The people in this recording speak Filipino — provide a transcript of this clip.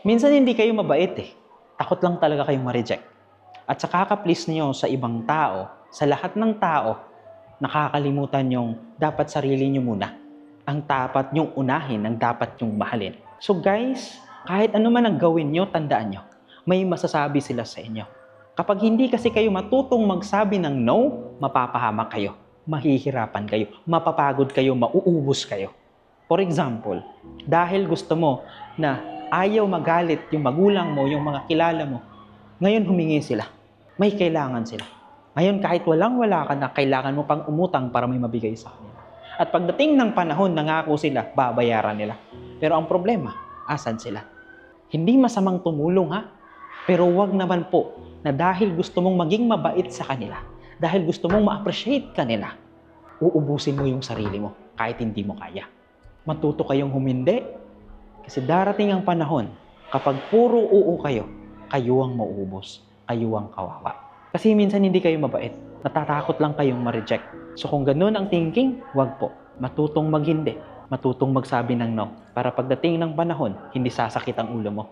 Minsan hindi kayo mabait eh. Takot lang talaga kayong ma-reject. At sa kaka-please niyo sa ibang tao, sa lahat ng tao, nakakalimutan yung dapat sarili niyo muna. Ang dapat niyong unahin, ang dapat niyong mahalin. So guys, kahit ano man ang gawin niyo, tandaan niyo, may masasabi sila sa inyo. Kapag hindi kasi kayo matutong magsabi ng no, mapapahamak kayo, mahihirapan kayo, mapapagod kayo, mauubos kayo. For example, dahil gusto mo na ayaw magalit yung magulang mo, yung mga kilala mo, ngayon humingi sila. May kailangan sila. Ngayon kahit walang-wala ka na, kailangan mo pang umutang para may mabigay sa kanila. At pagdating ng panahon, nangako sila, babayaran nila. Pero ang problema, asan sila? Hindi masamang tumulong ha, pero wag naman po na dahil gusto mong maging mabait sa kanila, dahil gusto mong ma-appreciate kanila, uubusin mo yung sarili mo kahit hindi mo kaya. Matuto kayong humindi kasi darating ang panahon kapag puro oo kayo, kayo ang mauubos, kayo ang kawawa. Kasi minsan hindi kayo mabait, natatakot lang kayong ma-reject. So kung ganun ang thinking, wag po. Matutong maghindi, matutong magsabi ng no para pagdating ng panahon, hindi sasakit ang ulo mo.